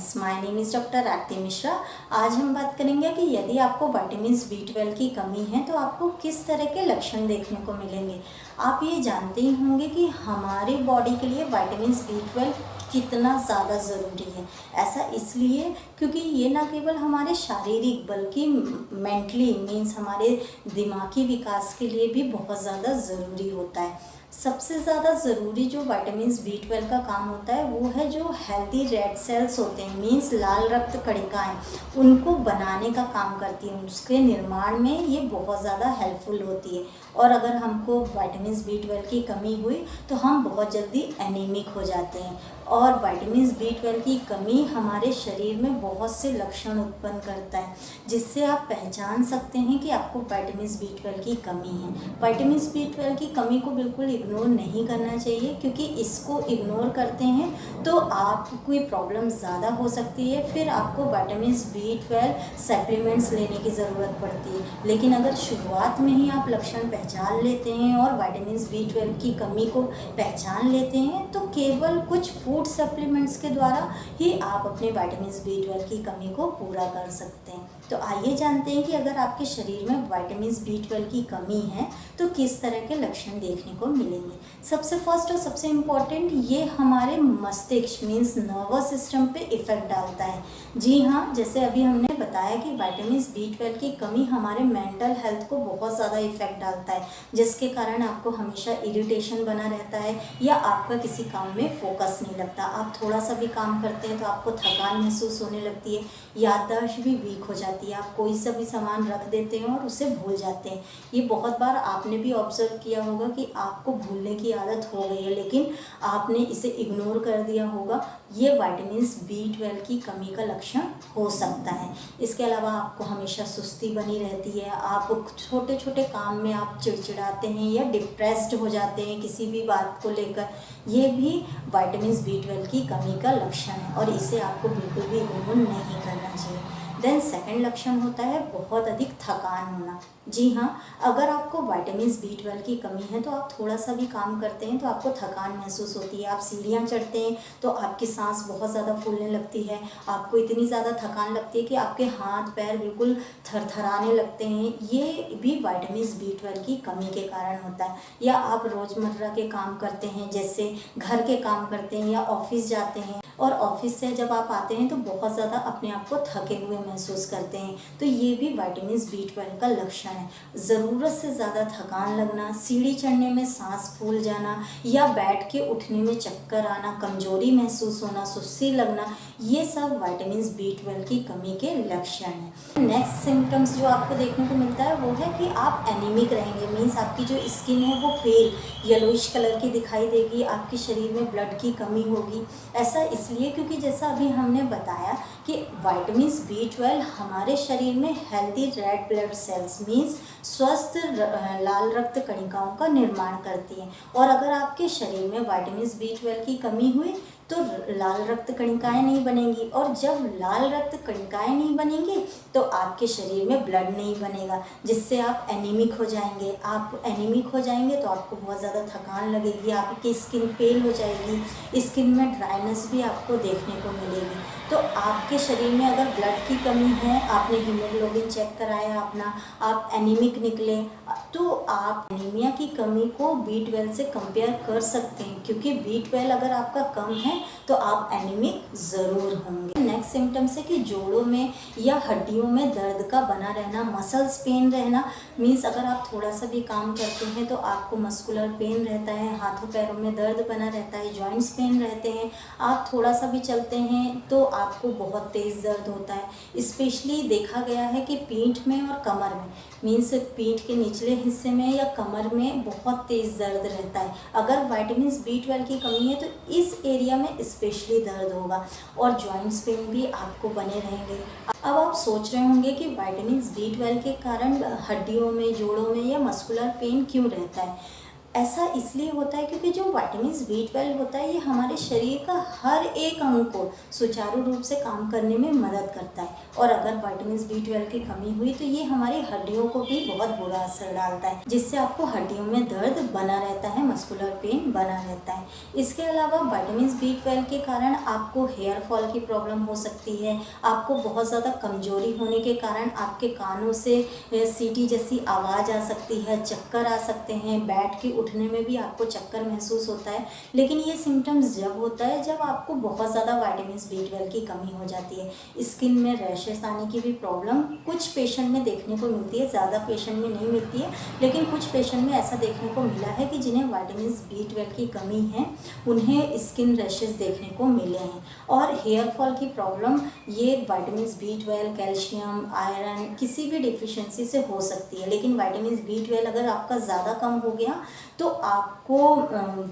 Friends, my name is doctor Aarti Mishra. आज हम बात करेंगे कि यदि आपको विटामिन B12 की कमी है तो आपको किस तरह के लक्षण देखने को मिलेंगे। आप ये जानते ही होंगे कि हमारी बॉडी के लिए विटामिन B12 कितना ज़्यादा ज़रूरी है। ऐसा इसलिए क्योंकि ये ना केवल हमारे शारीरिक बल्कि मेंटली मीन्स हमारे दिमागी विकास के लिए भी बहुत ज़्यादा ज़रूरी होता है। सबसे ज़्यादा ज़रूरी जो विटामिन B12 का काम होता है वो है जो हेल्दी रेड सेल्स होते हैं मीन्स लाल रक्त कणिकाएँ, उनको बनाने का काम करती है। उसके निर्माण में ये बहुत ज़्यादा हेल्पफुल होती है। और अगर हमको विटामिन B12 की कमी हुई तो हम बहुत जल्दी एनीमिक हो जाते हैं। और विटामिन B12 की कमी हमारे शरीर में बहुत से लक्षण उत्पन्न करता है, जिससे आप पहचान सकते हैं कि आपको विटामिन B12 की कमी है। विटामिन B12 की कमी को बिल्कुल इग्नोर नहीं करना चाहिए, क्योंकि इसको इग्नोर करते हैं तो आपको कोई प्रॉब्लम ज़्यादा हो सकती है। फिर आपको विटामिन B12 सप्लीमेंट्स लेने की ज़रूरत पड़ती है। लेकिन अगर शुरुआत में ही आप लक्षण पहचान लेते हैं और विटामिन B12 की कमी को पहचान लेते हैं तो केवल कुछ फूड सप्लीमेंट्स के द्वारा ही आप अपने विटामिन B12 की कमी को पूरा कर सकते हैं। तो आइए जानते हैं कि अगर आपके शरीर में विटामिन B12 की कमी है तो किस तरह के लक्षण देखने को मिलेंगे। सबसे फर्स्ट और सबसे इम्पॉर्टेंट, ये हमारे मस्तिष्क मीन्स नर्वस सिस्टम पे इफ़ेक्ट डालता है। जी हाँ, जैसे अभी हमने बताया कि विटामिन B12 की कमी हमारे मेंटल हेल्थ को बहुत ज़्यादा इफ़ेक्ट डालता है, जिसके कारण आपको हमेशा इरिटेशन बना रहता है या आपका किसी काम में फोकस नहीं लगता। आप थोड़ा सा भी काम करते हैं तो आपको थकान महसूस होने लगती है, याददाश्त भी वीक हो जाती है। आप कोई सा भी सामान रख देते हैं और उसे भूल जाते हैं। ये बहुत बार आपने भी ऑब्जर्व किया होगा कि आपको भूलने की आदत हो गई है, लेकिन आपने इसे इग्नोर कर दिया होगा। ये विटामिन B12 की कमी का लक्षण हो सकता है। इसके अलावा आपको हमेशा सुस्ती बनी रहती है, आप छोटे छोटे काम में आप चिड़चिड़ाते हैं या डिप्रेस्ड हो जाते हैं किसी भी बात को लेकर। ये भी विटामिन B12 की कमी का लक्षण है और इसे आपको बिल्कुल भी इग्नोर नहीं करना चाहिए। देन सेकंड लक्षण होता है बहुत अधिक थकान होना। जी हाँ, अगर आपको विटामिन B12 की कमी है तो आप थोड़ा सा भी काम करते हैं तो आपको थकान महसूस होती है। आप सीढ़ियाँ चढ़ते हैं तो आपकी सांस बहुत ज़्यादा फूलने लगती है, आपको इतनी ज़्यादा थकान लगती है कि आपके हाथ पैर बिल्कुल थरथराने लगते हैं। ये भी विटामिन B12 की कमी के कारण होता है। या आप रोज़मर्रा के काम करते हैं, जैसे घर के काम करते हैं या ऑफिस जाते हैं और ऑफिस से जब आप आते हैं तो बहुत ज़्यादा अपने आप को थके हुए महसूस करते हैं, तो ये भी विटामिन B12 का लक्षण है। ज़रूरत से ज़्यादा थकान लगना, सीढ़ी चढ़ने में सांस फूल जाना या बैठ के उठने में चक्कर आना, कमजोरी महसूस होना, सुस्ती लगना, ये सब विटामिन B12 की कमी के लक्षण हैं। नेक्स्ट सिम्टम्स जो आपको देखने को मिलता है वो है कि आप एनीमिक रहेंगे मीन्स आपकी जो स्किन है वो पेल येलोइश कलर की दिखाई देगी, आपके शरीर में ब्लड की कमी होगी। ऐसा इसलिए क्योंकि जैसा अभी हमने बताया कि विटामिन B12 हमारे शरीर में healthy red blood cells means स्वस्थ लाल रक्त कणिकाओं का निर्माण करती हैं। और अगर आपके शरीर में विटामिन B12 की कमी हुई तो लाल रक्त कणिकाएँ नहीं बनेंगी, और जब लाल रक्त कणिकाएँ नहीं बनेंगी तो आपके शरीर में ब्लड नहीं बनेगा, जिससे आप एनीमिक हो जाएंगे। आप एनीमिक हो जाएंगे तो आपको बहुत ज़्यादा थकान लगेगी, आपकी स्किन पेल हो जाएगी, स्किन में ड्राइनेस भी आपको देखने को मिलेगी। तो आपके शरीर में अगर ब्लड की कमी है, आपने हीमोग्लोबिन चेक कराया अपना, आप एनीमिक निकले, तो आप एनीमिया की कमी को B12 से कंपेयर कर सकते हैं, क्योंकि B12 अगर आपका कम है तो आप एनीमिक ज़रूर होंगे। नेक्स्ट सिम्टम्स है कि जोड़ों में या हड्डियों में दर्द का बना रहना, मसल्स पेन रहना मीन्स अगर आप थोड़ा सा भी काम करते हैं तो आपको मस्कुलर पेन रहता है, हाथों पैरों में दर्द बना रहता है, जॉइंट्स पेन रहते हैं। आप थोड़ा सा भी चलते हैं तो आपको बहुत तेज़ दर्द होता है। स्पेशली देखा गया है कि पीठ में और कमर में मीन्स पीठ के निचले हिस्से में या कमर में बहुत तेज़ दर्द रहता है। अगर विटामिन B12 की कमी है तो इस एरिया में स्पेशली दर्द होगा और जॉइंट्स पेन भी आपको बने रहेंगे। अब आप सोच रहे होंगे कि विटामिन B12 के कारण हड्डियों में, जोड़ों में या मस्कुलर पेन क्यों रहता है। ऐसा इसलिए होता है क्योंकि जो विटामिन B12 होता है ये हमारे शरीर का हर एक अंग को सुचारू रूप से काम करने में मदद करता है। और अगर विटामिन B12 की कमी हुई तो ये हमारी हड्डियों को भी बहुत बुरा असर डालता है, जिससे आपको हड्डियों में दर्द बना रहता है, मस्कुलर पेन बना रहता है। इसके अलावा विटामिन B12 के कारण आपको हेयर फॉल की प्रॉब्लम हो सकती है। आपको बहुत ज़्यादा कमजोरी होने के कारण आपके कानों से सीटी जैसी आवाज़ आ सकती है, चक्कर आ सकते हैं, बैठ के उठने में भी आपको चक्कर महसूस होता है। लेकिन ये सिम्टम्स जब होता है जब आपको बहुत ज़्यादा विटामिन B12 की कमी हो जाती है। स्किन में रैशेस आने की भी प्रॉब्लम कुछ पेशेंट में देखने को मिलती है, ज़्यादा पेशेंट में नहीं मिलती है, लेकिन कुछ पेशेंट में ऐसा देखने को मिला है कि जिन्हें विटामिन B12 की कमी है उन्हें स्किन रैशेस देखने को मिले हैं। और हेयर फॉल की प्रॉब्लम ये विटामिन B12, कैल्शियम, आयरन किसी भी डिफिशिएंसी से हो सकती है। लेकिन विटामिन B12 अगर आपका ज़्यादा कम हो गया तो आपको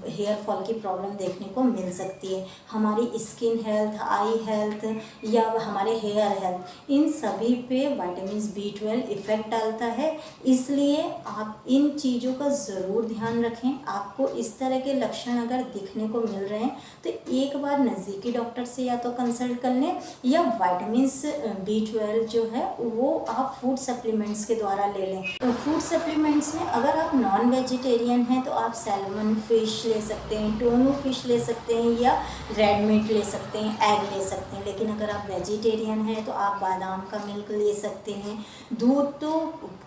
हेयर फॉल की प्रॉब्लम देखने को मिल सकती है। हमारी स्किन हेल्थ, आई हेल्थ या हमारे हेयर हेल्थ, इन सभी पे विटामिन B12 इफ़ेक्ट डालता है। इसलिए आप इन चीज़ों का ज़रूर ध्यान रखें। आपको इस तरह के लक्षण अगर दिखने को मिल रहे हैं तो एक बार नज़दीकी डॉक्टर से या तो कंसल्ट कर लें, या विटामिन B12 जो है वो आप फूड सप्लीमेंट्स के द्वारा ले लें। तो फूड सप्लीमेंट्स में अगर आप नॉन वेजिटेरियन हैं तो आप सैल्मन फिश ले सकते हैं, टोनू फिश ले सकते हैं, या रेड मीट ले सकते हैं, एग ले सकते हैं। लेकिन अगर आप वेजिटेरियन हैं तो आप बादाम का मिल्क ले सकते हैं। दूध तो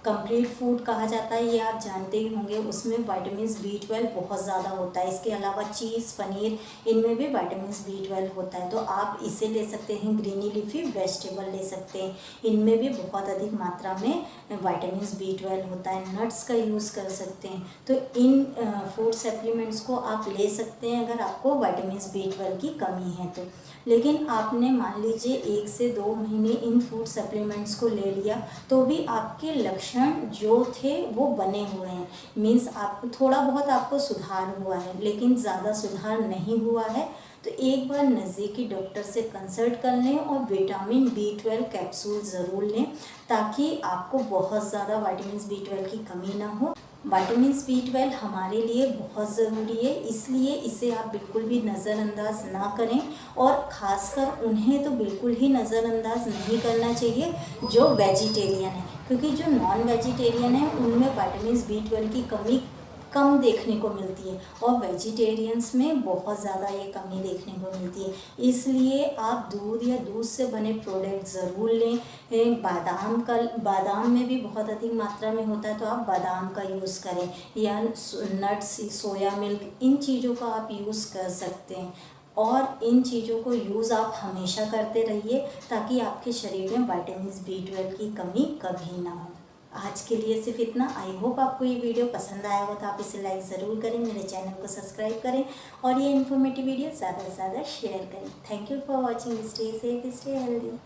कंप्लीट फूड कहा जाता है, ये आप जानते ही होंगे, उसमें विटामिन B12 बहुत ज़्यादा होता है। इसके अलावा चीज़, पनीर, इनमें भी विटामिन B12 होता है, तो आप इसे ले सकते हैं। ग्रीनी लीफी वेजिटेबल ले सकते हैं, इनमें भी बहुत अधिक मात्रा में विटामिन B12 होता है। नट्स का यूज़ कर सकते हैं। तो इन फूड सप्लीमेंट्स को आप ले सकते हैं अगर आपको विटामिन B12 की कमी है तो। लेकिन आपने मान लीजिए 1 से 2 महीने इन फूड सप्लीमेंट्स को ले लिया तो भी आपके लक्षण जो थे वो बने हुए हैं। मीन्स आप थोड़ा बहुत आपको सुधार हुआ है, लेकिन ज़्यादा सुधार नहीं हुआ है, तो एक बार नज़दीकी डॉक्टर से कंसल्ट कर लें और विटामिन B12 कैप्सूल ज़रूर लें, ताकि आपको बहुत ज़्यादा विटामिन B12 की कमी ना हो। विटामिन B12 हमारे लिए बहुत ज़रूरी है, इसलिए इसे आप बिल्कुल भी नज़रअंदाज ना करें, और ख़ासकर उन्हें तो बिल्कुल ही नज़रअंदाज नहीं करना चाहिए जो वेजिटेरियन है, क्योंकि जो नॉन वेजिटेरियन है उनमें विटामिन B12 की कमी कम देखने को मिलती है, और वेजिटेरियंस में बहुत ज़्यादा ये कमी देखने को मिलती है। इसलिए आप दूध या दूध से बने प्रोडक्ट ज़रूर लें। बादाम में भी बहुत अधिक मात्रा में होता है, तो आप बादाम का यूज़ करें, या नट्स, सोया मिल्क, इन चीज़ों का आप यूज़ कर सकते हैं। और इन चीज़ों को यूज़ आप हमेशा करते रहिए, ताकि आपके शरीर में विटामिन B12 की कमी कभी ना हो। आज के लिए सिर्फ इतना। आई होप आपको ये वीडियो पसंद आया हो, तो आप इसे लाइक ज़रूर करें, मेरे चैनल को सब्सक्राइब करें, और ये इन्फॉर्मेटिव वीडियो ज़्यादा से ज़्यादा शेयर करें। Thank you for watching. Stay safe, stay healthy.